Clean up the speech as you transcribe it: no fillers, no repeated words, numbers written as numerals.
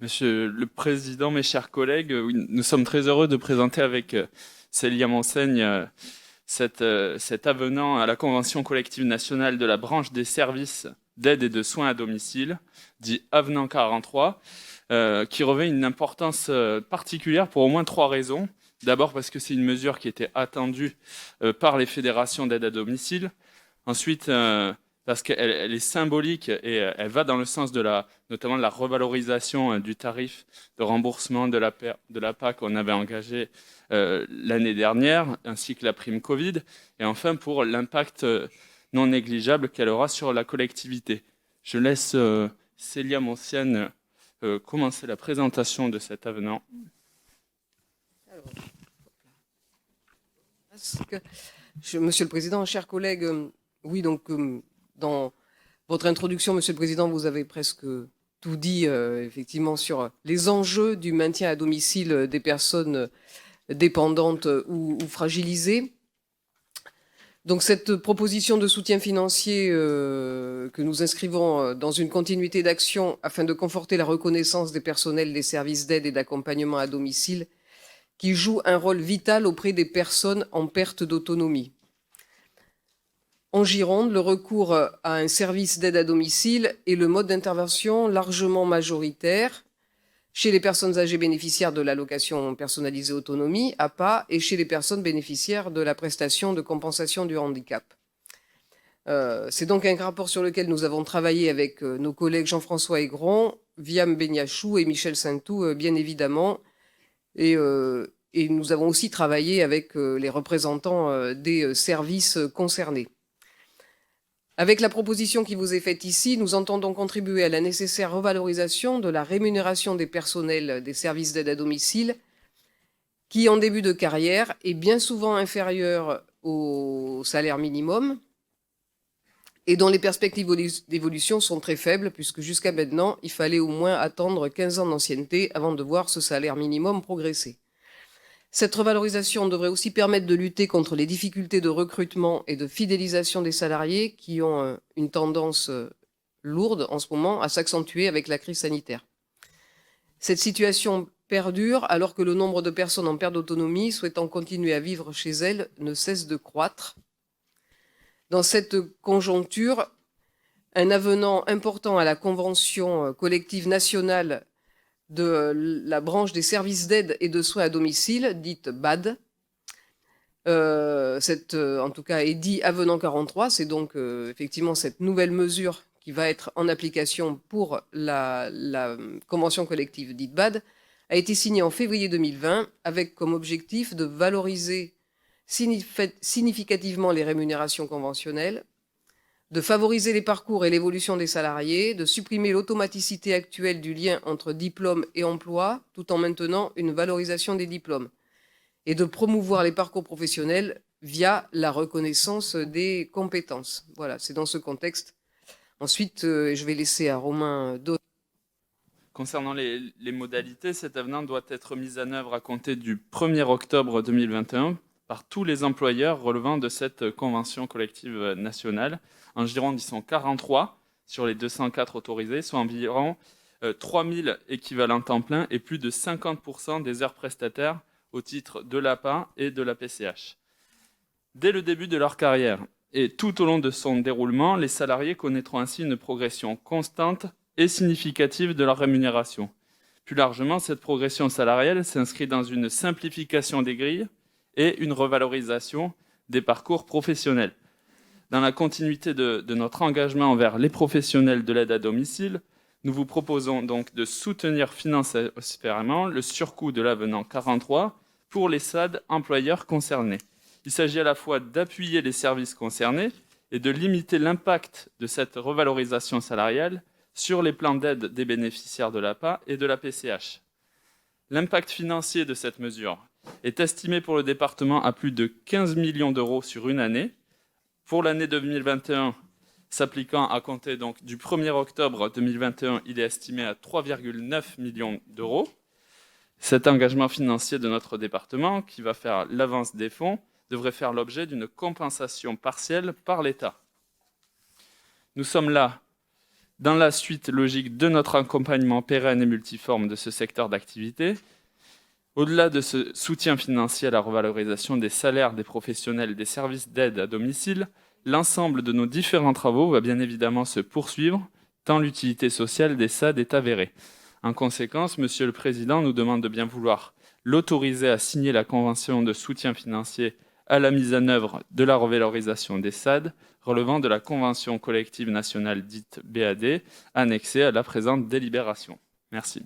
Monsieur le Président, mes chers collègues, oui, nous sommes très heureux de présenter avec Célia Monseigne cet avenant à la Convention collective nationale de la branche des services d'aide et de soins à domicile, dit Avenant 43, qui revêt une importance particulière pour au moins trois raisons. D'abord parce que c'est une mesure qui était attendue par les fédérations d'aide à domicile. Ensuite, parce qu'elle est symbolique et elle va dans le sens notamment de la revalorisation du tarif de remboursement de la PAC qu'on avait engagé l'année dernière, ainsi que la prime Covid. Et enfin, pour l'impact non négligeable qu'elle aura sur la collectivité. Je laisse Célia Monseigne commencer la présentation de cet avenant. Monsieur le Président, chers collègues, oui, donc dans votre introduction, Monsieur le Président, vous avez presque tout dit effectivement sur les enjeux du maintien à domicile des personnes dépendantes ou fragilisées. Donc cette proposition de soutien financier que nous inscrivons dans une continuité d'action afin de conforter la reconnaissance des personnels des services d'aide et d'accompagnement à domicile qui jouent un rôle vital auprès des personnes en perte d'autonomie. En Gironde, le recours à un service d'aide à domicile est le mode d'intervention largement majoritaire chez les personnes âgées bénéficiaires de l'allocation personnalisée autonomie, APA, et chez les personnes bénéficiaires de la prestation de compensation du handicap. C'est donc un rapport sur lequel nous avons travaillé avec nos collègues Jean-François Aigron, Viam Beniachou et Michel Saintou, bien évidemment. Et nous avons aussi travaillé avec les représentants des services concernés. Avec la proposition qui vous est faite ici, nous entendons contribuer à la nécessaire revalorisation de la rémunération des personnels des services d'aide à domicile qui, en début de carrière, est bien souvent inférieure au salaire minimum et dont les perspectives d'évolution sont très faibles, puisque jusqu'à maintenant, il fallait au moins attendre 15 ans d'ancienneté avant de voir ce salaire minimum progresser. Cette revalorisation devrait aussi permettre de lutter contre les difficultés de recrutement et de fidélisation des salariés qui ont une tendance lourde en ce moment à s'accentuer avec la crise sanitaire. Cette situation perdure alors que le nombre de personnes en perte d'autonomie souhaitant continuer à vivre chez elles ne cesse de croître. Dans cette conjoncture, un avenant important à la Convention collective nationale de la branche des services d'aide et de soins à domicile, dite BAD. En tout cas, est dit Avenant 43. C'est donc effectivement cette nouvelle mesure qui va être en application pour la convention collective dite BAD, a été signée en février 2020 avec comme objectif de valoriser significativement les rémunérations conventionnelles, de favoriser les parcours et l'évolution des salariés, de supprimer l'automaticité actuelle du lien entre diplôme et emploi, tout en maintenant une valorisation des diplômes, et de promouvoir les parcours professionnels via la reconnaissance des compétences. Voilà, c'est dans ce contexte. Ensuite, je vais laisser à Romain d'autres. Concernant les modalités, cet avenant doit être mis en œuvre à compter du 1er octobre 2021 par tous les employeurs relevant de cette convention collective nationale. En Gironde, ils sont 43 sur les 204 autorisés, soit environ 3000 équivalents temps plein et plus de 50% des heures prestataires au titre de l'APA et de la PCH. Dès le début de leur carrière et tout au long de son déroulement, les salariés connaîtront ainsi une progression constante et significative de leur rémunération. Plus largement, cette progression salariale s'inscrit dans une simplification des grilles et une revalorisation des parcours professionnels. Dans la continuité de notre engagement envers les professionnels de l'aide à domicile, nous vous proposons donc de soutenir financièrement le surcoût de l'avenant 43 pour les SAD employeurs concernés. Il s'agit à la fois d'appuyer les services concernés et de limiter l'impact de cette revalorisation salariale sur les plans d'aide des bénéficiaires de l'APA et de la PCH. L'impact financier de cette mesure est estimé pour le département à plus de 15 millions d'euros sur une année. Pour l'année 2021, s'appliquant à compter donc du 1er octobre 2021, il est estimé à 3,9 millions d'euros. Cet engagement financier de notre département, qui va faire l'avance des fonds, devrait faire l'objet d'une compensation partielle par l'État. Nous sommes là Dans la suite logique de notre accompagnement pérenne et multiforme de ce secteur d'activité, au-delà de ce soutien financier à la revalorisation des salaires des professionnels des services d'aide à domicile, l'ensemble de nos différents travaux va bien évidemment se poursuivre, tant l'utilité sociale des SAD est avérée. En conséquence, Monsieur le Président nous demande de bien vouloir l'autoriser à signer la convention de soutien financier à la mise en œuvre de la revalorisation des SAD relevant de la convention collective nationale dite BAD, annexée à la présente délibération. Merci.